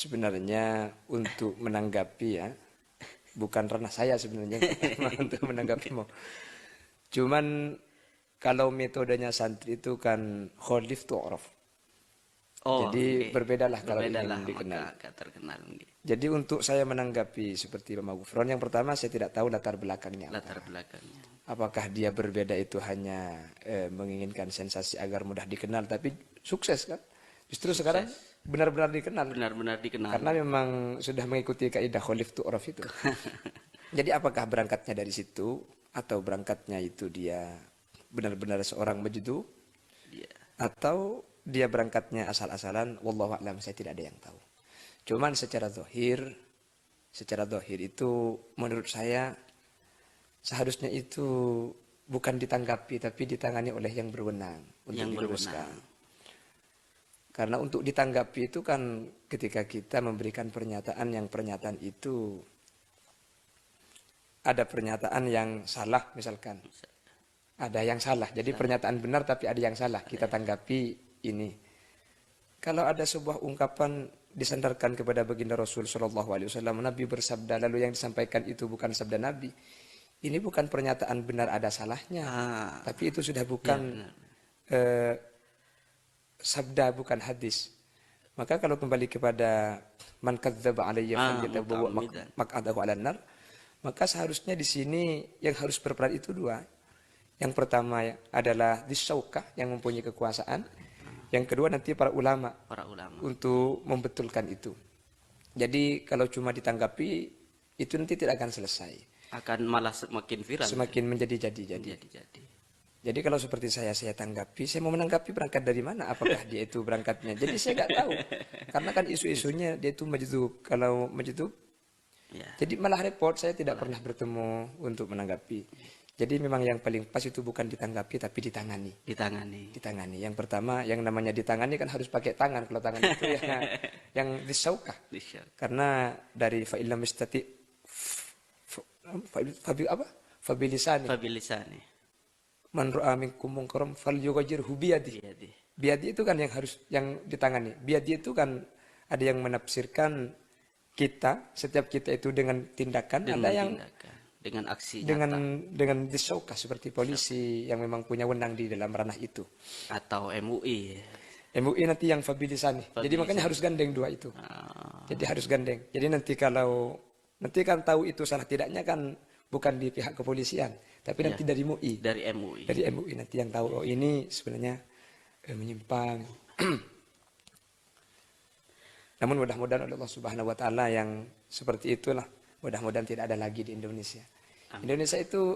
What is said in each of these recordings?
Sebenarnya untuk menanggapi ya, bukan ranah saya sebenarnya yang pertama untuk menanggapimu. Cuman kalau metodenya santri itu kan kholif tu'raf. Oh, Jadi nggih. berbedalah kalau Berbedalah ingin maka dikenal. agak terkenal nggih. Jadi untuk saya menanggapi seperti Pak Magufron, yang pertama saya tidak tahu latar belakangnya Latar apa. belakangnya. Apakah dia berbeda itu hanya menginginkan sensasi agar mudah dikenal, tapi sukses kan? Justru sekarang Sukses. benar-benar dikenal. Benar-benar dikenal. Karena memang sudah mengikuti kaidah kholif tu'raf itu. Jadi apakah berangkatnya dari situ atau berangkatnya itu dia benar-benar seorang majdu Iya. atau dia berangkatnya asal-asalan, wallahu a'lam, saya tidak ada yang tahu. Cuman secara zahir itu menurut saya seharusnya itu bukan ditanggapi tapi ditangani oleh yang berwenang untuk Yang diluruskan. berwenang. Karena untuk ditanggapi itu kan ketika kita memberikan pernyataan yang pernyataan itu ada pernyataan yang salah misalkan. Ada yang salah. Jadi pernyataan benar tapi ada yang salah. Kita tanggapi ini. Kalau ada sebuah ungkapan disandarkan kepada baginda Rasul Shallallahu Alaihi Wasallam, Nabi bersabda, lalu yang disampaikan itu bukan sabda Nabi. Ini bukan pernyataan benar ada salahnya. Tapi itu sudah bukan sabda, bukan hadis. Maka kalau kembali kepada man kadzdzaba alayya falyatabawwa maq'adahu 'alan nar, maka seharusnya di sini yang harus berperan itu dua. Yang pertama adalah disyaukah yang mempunyai kekuasaan. Yang kedua nanti para ulama untuk membetulkan itu. Jadi kalau cuma ditanggapi itu nanti tidak akan selesai. Akan malah semakin viral. Semakin menjadi-jadi. Jadi kalau seperti saya tanggapi, saya mau menanggapi berangkat dari mana? Apakah dia itu berangkatnya? Jadi saya nggak tahu. Karena kan isu-isunya dia itu majdub. Kalau majdub, ya. Jadi malah repot. Saya tidak pernah bertemu untuk menanggapi. Jadi memang yang paling pas itu bukan ditanggapi tapi ditangani. Ditangani. Yang pertama yang namanya ditangani kan harus pakai tangan. Kalau tangan itu ya yang disaukah. Karena dari fa'ilam istati fabilisani. Man ra'a minkum munkaran falyughayyirhu biyadihi. Biyadi itu kan yang harus yang ditangani. Biyadi itu kan ada yang menafsirkan setiap kita itu dengan tindakan, ada yang dengan aksi dengan disaukah seperti polisi yang memang punya wewenang di dalam ranah itu. Atau MUI. MUI nanti yang fabilisani. Jadi makanya harus gandeng dua itu. Jadi harus gandeng. Jadi nanti kan tahu itu salah tidaknya kan bukan di pihak kepolisian, tapi nanti dari MUI. Dari MUI nanti yang tahu, oh ini sebenarnya menyimpang. Namun mudah-mudahan Allah Subhanahu wa taala yang seperti itulah, mudah-mudahan tidak ada lagi di Indonesia. Indonesia itu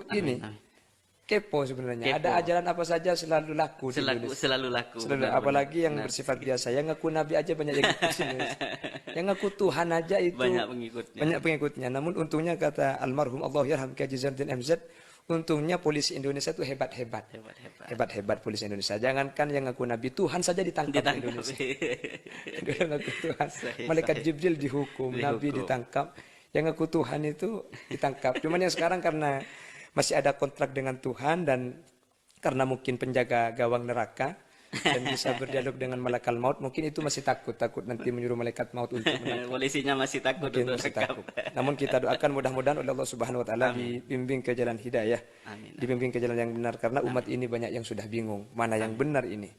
kepo sebenarnya. Ada ajaran apa saja selalu laku di Indonesia. Selalu laku. Apalagi yang bersifat biasa. Yang ngaku Nabi aja banyak yang ikut sini. Yang ngaku Tuhan aja itu banyak pengikutnya. Namun untungnya kata almarhum Allah yarham Ki Haji Zainuddin MZ, untungnya polisi Indonesia itu hebat-hebat. Hebat-hebat polisi Indonesia. Jangankan yang ngaku Nabi, Tuhan saja ditangkap di Indonesia. Dia ngaku Tuhan. Malaikat Jibril dihukum, Nabi ditangkap. Yang ngaku Tuhan itu ditangkap. Cuman yang sekarang karena masih ada kontrak dengan Tuhan dan karena mungkin penjaga gawang neraka dan bisa berdialog dengan malaikat maut, mungkin itu masih takut nanti menyuruh malaikat maut untuk menangkap. Polisinya masih takut untuk menangkap. Namun kita doakan mudah-mudahan oleh Allah Subhanahu wa taala dibimbing ke jalan hidayah. Dibimbing ke jalan yang benar karena umat ini banyak yang sudah bingung mana yang benar ini.